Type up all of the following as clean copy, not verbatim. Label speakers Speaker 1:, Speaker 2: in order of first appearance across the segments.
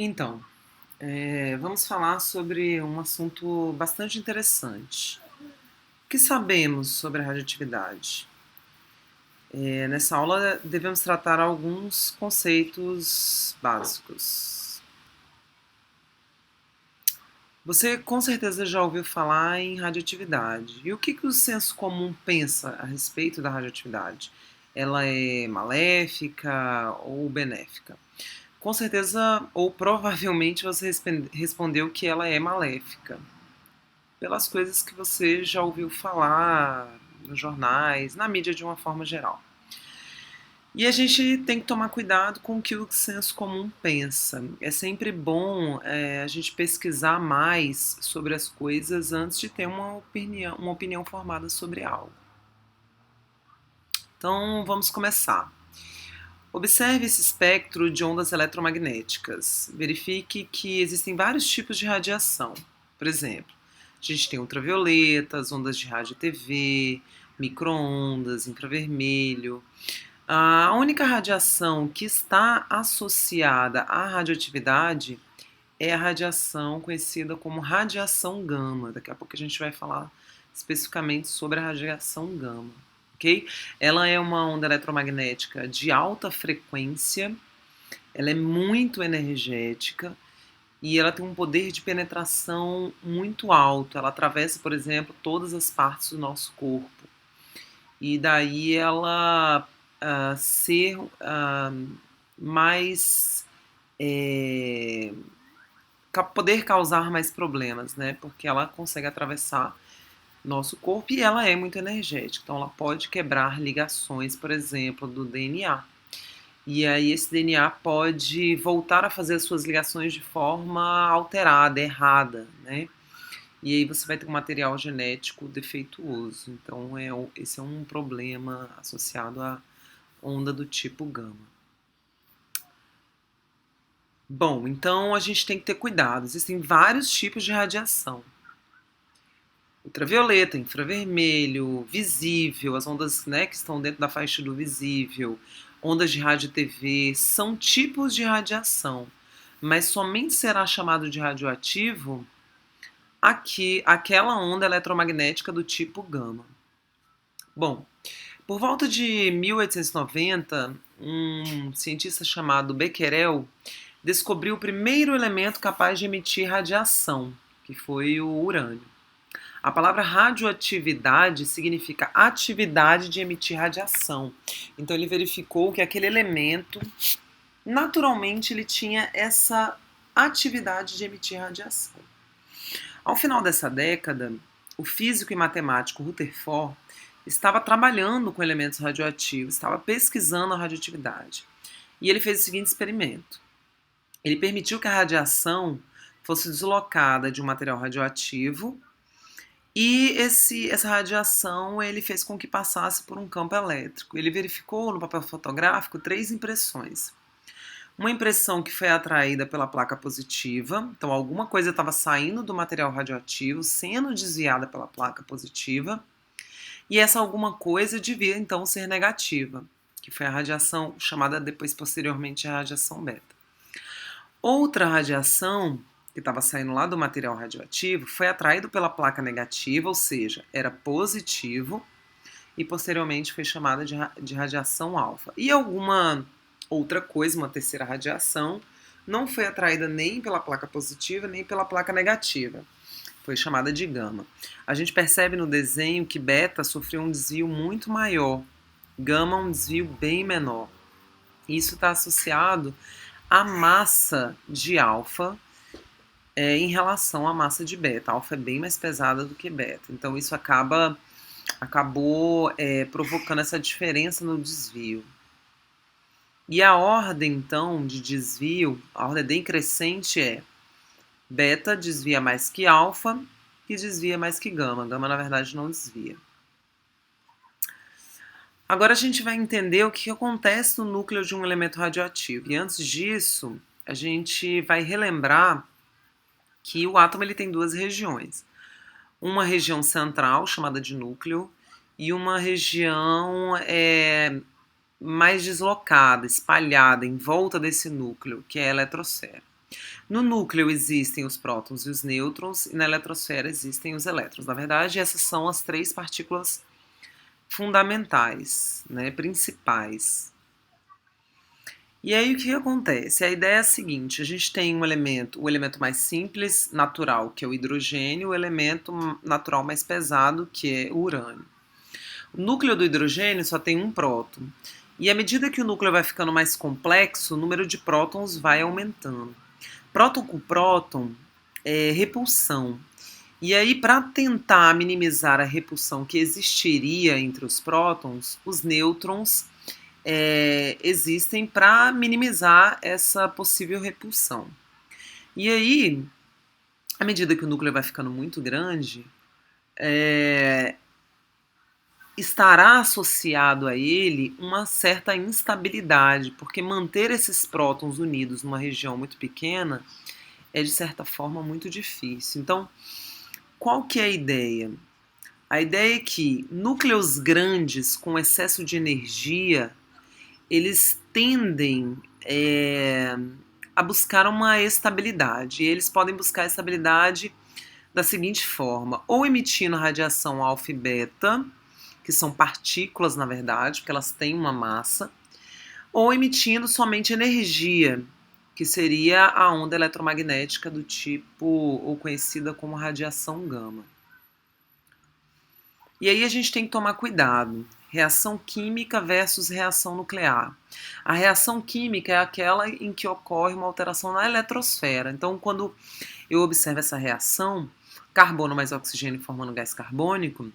Speaker 1: Então, vamos falar sobre um assunto bastante interessante. O que sabemos sobre a radioatividade? Nessa aula devemos tratar alguns conceitos básicos. Você com certeza já ouviu falar em radioatividade. E o que o senso comum pensa a respeito da radioatividade? Ela é maléfica ou benéfica? Com certeza, ou provavelmente, você respondeu que ela é maléfica, pelas coisas que você já ouviu falar nos jornais, na mídia de uma forma geral. E a gente tem que tomar cuidado com o que o senso comum pensa. É sempre bom a gente pesquisar mais sobre as coisas antes de ter uma opinião formada sobre algo. Então vamos começar. Observe esse espectro de ondas eletromagnéticas. Verifique que existem vários tipos de radiação. Por exemplo, a gente tem ultravioletas, ondas de rádio e TV, microondas, infravermelho. A única radiação que está associada à radioatividade é a radiação conhecida como radiação gama. Daqui a pouco a gente vai falar especificamente sobre a radiação gama. Okay? Ela é uma onda eletromagnética de alta frequência, ela é muito energética e ela tem um poder de penetração muito alto. Ela atravessa, por exemplo, todas as partes do nosso corpo. E daí ela ser mais. Poder causar mais problemas, né? Porque ela consegue atravessar nosso corpo e ela é muito energética. Então ela pode quebrar ligações, por exemplo, do DNA. E aí esse DNA pode voltar a fazer as suas ligações de forma alterada, errada, né? E aí você vai ter um material genético defeituoso. Então esse é um problema associado à onda do tipo gama. Bom, então a gente tem que ter cuidado. Existem vários tipos de radiação. Ultravioleta, infravermelho, visível, as ondas, né, que estão dentro da faixa do visível, ondas de rádio e TV, são tipos de radiação, mas somente será chamado de radioativo aquela onda eletromagnética do tipo gama. Bom, por volta de 1890, um cientista chamado Becquerel descobriu o primeiro elemento capaz de emitir radiação, que foi o urânio. A palavra radioatividade significa atividade de emitir radiação. Então ele verificou que aquele elemento, naturalmente, ele tinha essa atividade de emitir radiação. Ao final dessa década, o físico e matemático Rutherford estava trabalhando com elementos radioativos, estava pesquisando a radioatividade. E ele fez o seguinte experimento. Ele permitiu que a radiação fosse deslocada de um material radioativo e essa radiação ele fez com que passasse por um campo elétrico. Ele verificou no papel fotográfico 3 impressões. Uma impressão que foi atraída pela placa positiva, então alguma coisa estava saindo do material radioativo, sendo desviada pela placa positiva, e essa alguma coisa devia então ser negativa, que foi a radiação chamada depois posteriormente a radiação beta. Outra radiação que estava saindo lá do material radioativo foi atraído pela placa negativa, ou seja, era positivo, e posteriormente foi chamada de radiação alfa. E alguma outra coisa, uma terceira radiação, não foi atraída nem pela placa positiva nem pela placa negativa. Foi chamada de gama. A gente percebe no desenho que beta sofreu um desvio muito maior, gama um desvio bem menor. Isso está associado à massa de alfa em relação à massa de beta. A alfa é bem mais pesada do que beta. Então isso acabou provocando essa diferença no desvio. E a ordem, então, de desvio, a ordem decrescente é beta desvia mais que alfa e desvia mais que gama. Gama, na verdade, não desvia. Agora a gente vai entender o que acontece no núcleo de um elemento radioativo. E antes disso, a gente vai relembrar que o átomo ele tem duas regiões. Uma região central, chamada de núcleo, e uma região mais deslocada, espalhada em volta desse núcleo, que é a eletrosfera. No núcleo existem os prótons e os nêutrons, e na eletrosfera existem os elétrons. Na verdade, essas são as três partículas fundamentais, né, principais. E aí o que acontece? A ideia é a seguinte: a gente tem o elemento mais simples, natural, que é o hidrogênio, o elemento natural mais pesado, que é o urânio. O núcleo do hidrogênio só tem um próton. E à medida que o núcleo vai ficando mais complexo, o número de prótons vai aumentando. Próton com próton é repulsão. E aí, para tentar minimizar a repulsão que existiria entre os prótons, os nêutrons existem para minimizar essa possível repulsão. E aí, à medida que o núcleo vai ficando muito grande, estará associado a ele uma certa instabilidade, porque manter esses prótons unidos numa região muito pequena é, de certa forma, muito difícil. Então, qual que é a ideia? A ideia é que núcleos grandes com excesso de energia, eles tendem a buscar uma estabilidade. E eles podem buscar estabilidade da seguinte forma: ou emitindo radiação alfa e beta, que são partículas, na verdade, porque elas têm uma massa, ou emitindo somente energia, que seria a onda eletromagnética do tipo, ou conhecida como radiação gama. E aí a gente tem que tomar cuidado. Reação química versus reação nuclear. A reação química é aquela em que ocorre uma alteração na eletrosfera. Então, quando eu observo essa reação, carbono mais oxigênio formando gás carbônico,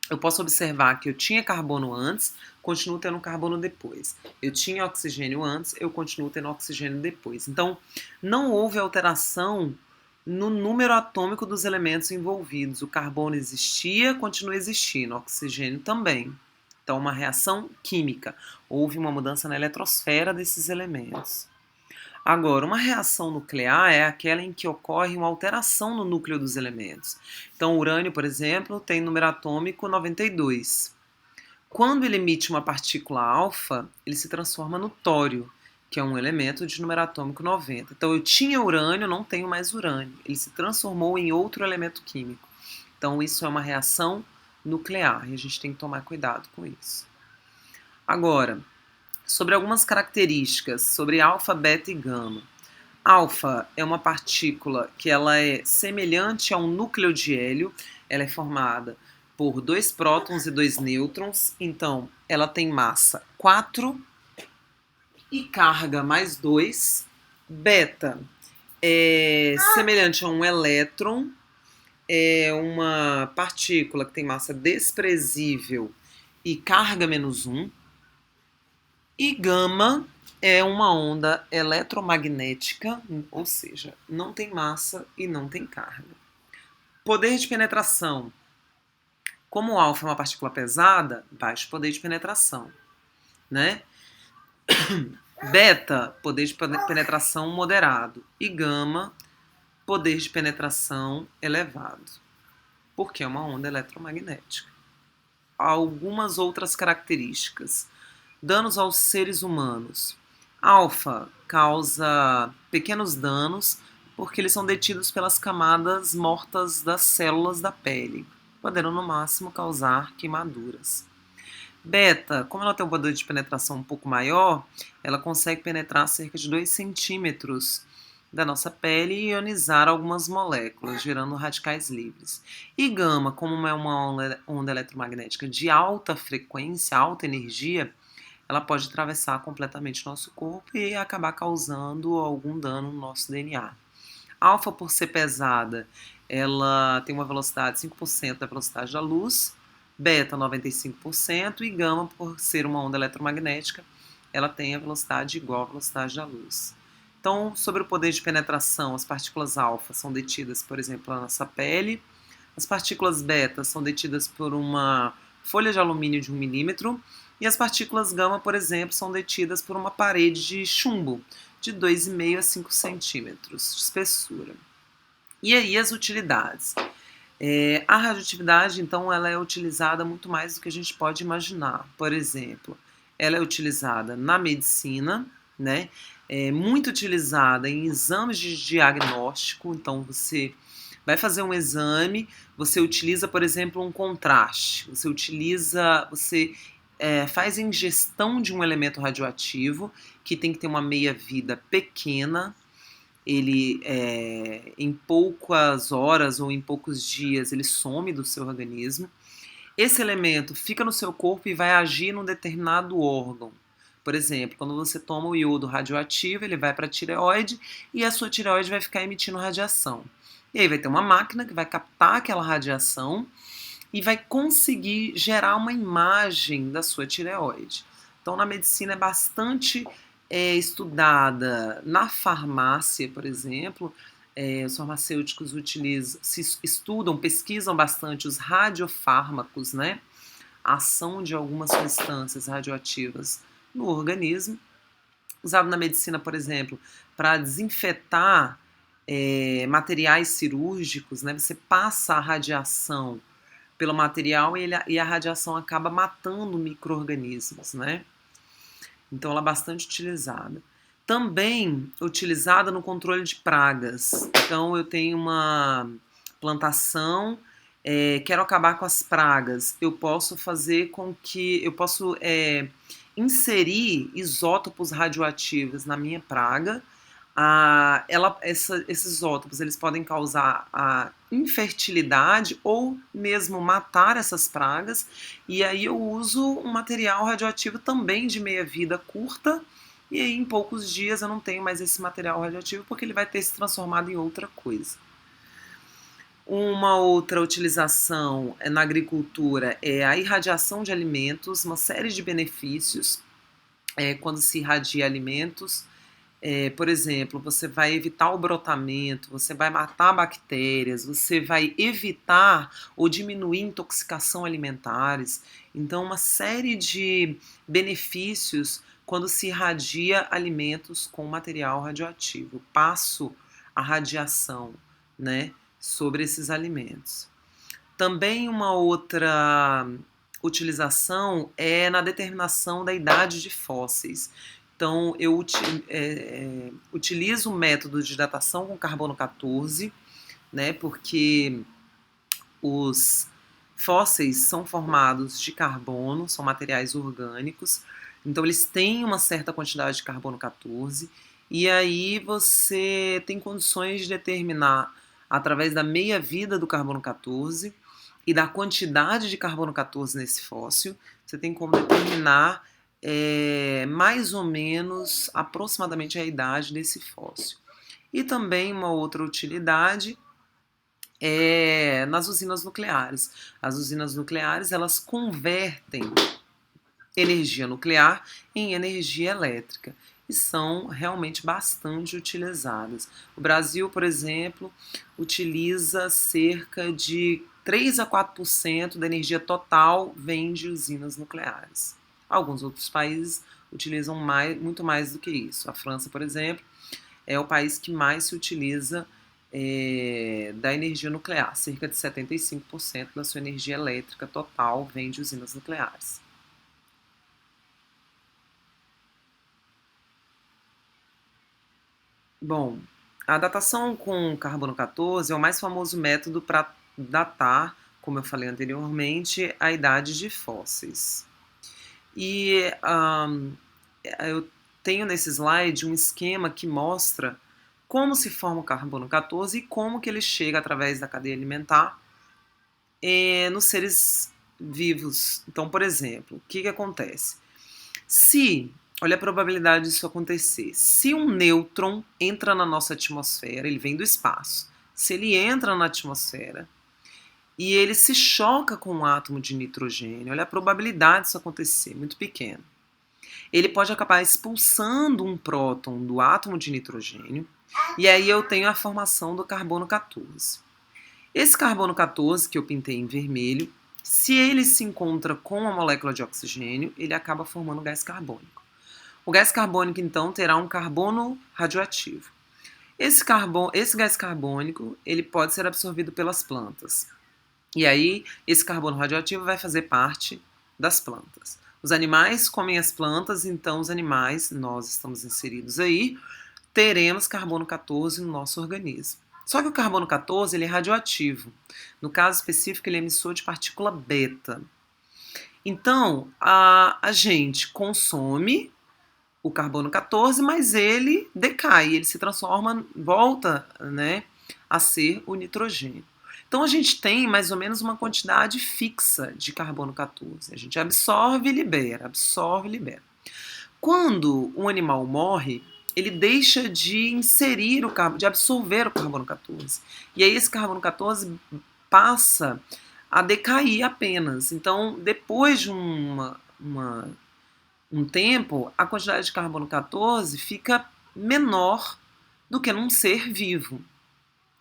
Speaker 1: eu posso observar que eu tinha carbono antes, continuo tendo carbono depois. Eu tinha oxigênio antes, eu continuo tendo oxigênio depois. Então, não houve alteração no número atômico dos elementos envolvidos. O carbono existia, continua existindo, o oxigênio também. Então, uma reação química. Houve uma mudança na eletrosfera desses elementos. Agora, uma reação nuclear é aquela em que ocorre uma alteração no núcleo dos elementos. Então, o urânio, por exemplo, tem número atômico 92. Quando ele emite uma partícula alfa, ele se transforma no tório, que é um elemento de número atômico 90. Então, eu tinha urânio, não tenho mais urânio. Ele se transformou em outro elemento químico. Então, isso é uma reação nuclear e a gente tem que tomar cuidado com isso. Agora, sobre algumas características sobre alfa, beta e gama. Alfa é uma partícula que ela é semelhante a um núcleo de hélio. Ela é formada por 2 prótons e 2 nêutrons. Então, ela tem massa 4 e carga mais 2. Beta é semelhante a um elétron. É uma partícula que tem massa desprezível e carga menos 1. E gama é uma onda eletromagnética, ou seja, não tem massa e não tem carga. Poder de penetração. Como o alfa é uma partícula pesada, baixo poder de penetração, né? Beta, poder de penetração moderado. E gama, poder de penetração elevado, porque é uma onda eletromagnética. Há algumas outras características. Danos aos seres humanos. Alfa causa pequenos danos porque eles são detidos pelas camadas mortas das células da pele, podendo no máximo causar queimaduras. Beta, como ela tem um poder de penetração um pouco maior, ela consegue penetrar cerca de 2 centímetros da nossa pele e ionizar algumas moléculas, gerando radicais livres. E gama, como é uma onda eletromagnética de alta frequência, alta energia, ela pode atravessar completamente o nosso corpo e acabar causando algum dano no nosso DNA. Alfa, por ser pesada, ela tem uma velocidade 5% da velocidade da luz, beta 95% e gama, por ser uma onda eletromagnética, ela tem a velocidade igual à velocidade da luz. Então, sobre o poder de penetração, as partículas alfa são detidas, por exemplo, na nossa pele, as partículas beta são detidas por uma folha de alumínio de 1 milímetro, e as partículas gama, por exemplo, são detidas por uma parede de chumbo de 2,5 a 5 centímetros de espessura. E aí as utilidades. A radioatividade, então, ela é utilizada muito mais do que a gente pode imaginar. Por exemplo, ela é utilizada na medicina, né? muito utilizada em exames de diagnóstico. Então você vai fazer um exame, você utiliza, por exemplo, um contraste, você faz ingestão de um elemento radioativo que tem que ter uma meia-vida pequena. Ele, em poucas horas ou em poucos dias, ele some do seu organismo. Esse elemento fica no seu corpo e vai agir num determinado órgão. Por exemplo, quando você toma o iodo radioativo, ele vai para a tireoide e a sua tireoide vai ficar emitindo radiação. E aí vai ter uma máquina que vai captar aquela radiação e vai conseguir gerar uma imagem da sua tireoide. Então, na medicina é bastante estudada. Na farmácia, por exemplo, os farmacêuticos estudam, pesquisam bastante os radiofármacos, né? A ação de algumas substâncias radioativas no organismo. Usado na medicina, por exemplo, para desinfetar materiais cirúrgicos, né? Você passa a radiação pelo material e a radiação acaba matando micro-organismos, né? Então ela é bastante utilizada. Também utilizada no controle de pragas. Então eu tenho uma plantação, quero acabar com as pragas. Eu posso fazer com que eu posso inserir isótopos radioativos na minha praga. Esses isótopos eles podem causar a infertilidade ou mesmo matar essas pragas, e aí eu uso um material radioativo também de meia-vida curta, e aí em poucos dias eu não tenho mais esse material radioativo porque ele vai ter se transformado em outra coisa. Uma outra utilização na agricultura é a irradiação de alimentos, uma série de benefícios quando se irradia alimentos. Por exemplo, você vai evitar o brotamento, você vai matar bactérias, você vai evitar ou diminuir intoxicação alimentares. Então, uma série de benefícios quando se irradia alimentos com material radioativo. Passo a radiação, né, sobre esses alimentos. Também uma outra utilização é na determinação da idade de fósseis. Então, eu utilizo o método de datação com carbono 14, né, porque os fósseis são formados de carbono, são materiais orgânicos, então eles têm uma certa quantidade de carbono 14, e aí você tem condições de determinar, através da meia-vida do carbono 14 e da quantidade de carbono 14 nesse fóssil, você tem como determinar mais ou menos, aproximadamente a idade desse fóssil. E também uma outra utilidade é nas usinas nucleares. As usinas nucleares, elas convertem energia nuclear em energia elétrica e são realmente bastante utilizadas. O Brasil, por exemplo, utiliza cerca de 3 a 4% da energia total vem de usinas nucleares. Alguns outros países utilizam muito mais do que isso. A França, por exemplo, é o país que mais se utiliza da energia nuclear. Cerca de 75% da sua energia elétrica total vem de usinas nucleares. Bom, a datação com carbono 14 é o mais famoso método para datar, como eu falei anteriormente, a idade de fósseis. E eu tenho nesse slide um esquema que mostra como se forma o carbono 14 e como que ele chega através da cadeia alimentar nos seres vivos. Então, por exemplo, o que acontece? Olha a probabilidade disso acontecer. Se um nêutron entra na nossa atmosfera, ele vem do espaço. Se ele entra na atmosfera e ele se choca com um átomo de nitrogênio, olha a probabilidade disso acontecer, muito pequena. Ele pode acabar expulsando um próton do átomo de nitrogênio e aí eu tenho a formação do carbono 14. Esse carbono 14 que eu pintei em vermelho, se ele se encontra com a molécula de oxigênio, ele acaba formando gás carbônico. O gás carbônico, então, terá um carbono radioativo. Esse gás carbônico ele pode ser absorvido pelas plantas. E aí, esse carbono radioativo vai fazer parte das plantas. Os animais comem as plantas, então os animais, nós estamos inseridos aí, teremos carbono 14 no nosso organismo. Só que o carbono 14 ele é radioativo. No caso específico, ele é emissor de partícula beta. Então, a gente consome o carbono 14, mas ele decai, ele se transforma, volta, né, a ser o nitrogênio. Então a gente tem mais ou menos uma quantidade fixa de carbono 14. A gente absorve e libera, absorve e libera. Quando um animal morre, ele deixa de inserir o carbono, de absorver o carbono 14. E aí esse carbono 14 passa a decair apenas. Então, depois de um tempo, a quantidade de carbono 14 fica menor do que num ser vivo.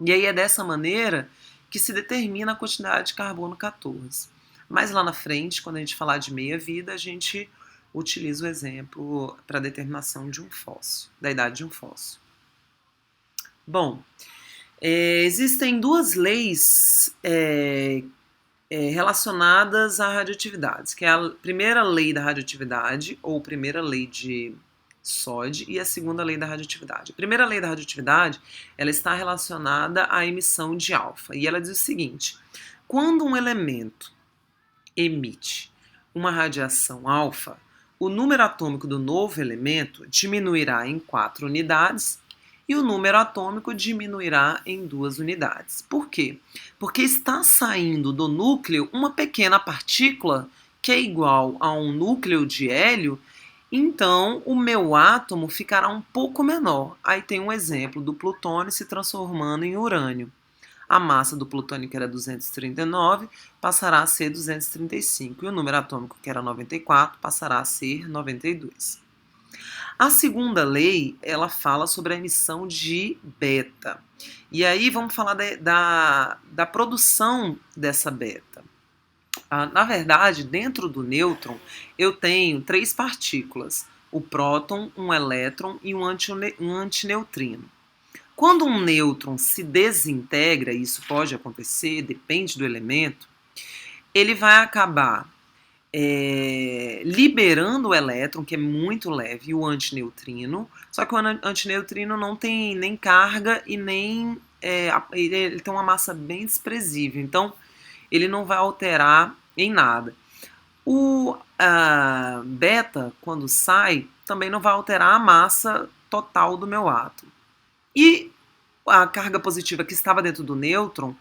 Speaker 1: E aí é dessa maneira que se determina a quantidade de carbono 14. Mais lá na frente, quando a gente falar de meia-vida, a gente utiliza o exemplo para a determinação de um fóssil, da idade de um fóssil. Bom, existem duas leis relacionadas a radioatividades, que é a primeira lei da radioatividade, ou primeira lei de SOD, e a segunda lei da radioatividade. A primeira lei da radioatividade, ela está relacionada à emissão de alfa, e ela diz o seguinte: quando um elemento emite uma radiação alfa, o número atômico do novo elemento diminuirá em 4 unidades e o número atômico diminuirá em 2 unidades. Por quê? Porque está saindo do núcleo uma pequena partícula que é igual a um núcleo de hélio, então o meu átomo ficará um pouco menor. Aí tem um exemplo do plutônio se transformando em urânio. A massa do plutônio, que era 239, passará a ser 235, e o número atômico, que era 94, passará a ser 92. A segunda lei, ela fala sobre a emissão de beta. E aí vamos falar da produção dessa beta. Na verdade, dentro do nêutron, eu tenho 3 partículas: o próton, um elétron e um antineutrino. Quando um nêutron se desintegra, e isso pode acontecer, depende do elemento, ele vai acabar liberando o elétron, que é muito leve, e o antineutrino. Só que o antineutrino não tem nem carga e nem... ele tem uma massa bem desprezível, então ele não vai alterar em nada. O beta, quando sai, também não vai alterar a massa total do meu átomo. E a carga positiva que estava dentro do nêutron,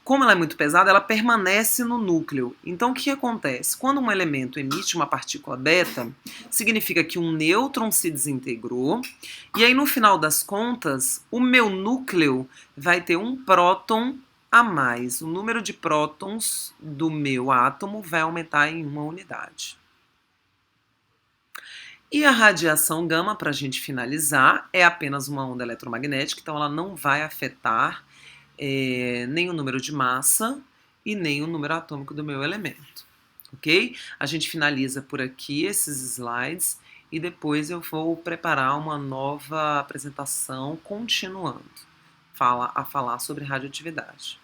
Speaker 1: como ela é muito pesada, ela permanece no núcleo. Então o que acontece? Quando um elemento emite uma partícula beta, significa que um nêutron se desintegrou, e aí no final das contas, o meu núcleo vai ter um próton a mais. O número de prótons do meu átomo vai aumentar em 1 unidade. E a radiação gama, para a gente finalizar, é apenas uma onda eletromagnética, então ela não vai afetar nem o número de massa e nem o número atômico do meu elemento, ok? A gente finaliza por aqui esses slides e depois eu vou preparar uma nova apresentação continuando a falar sobre radioatividade.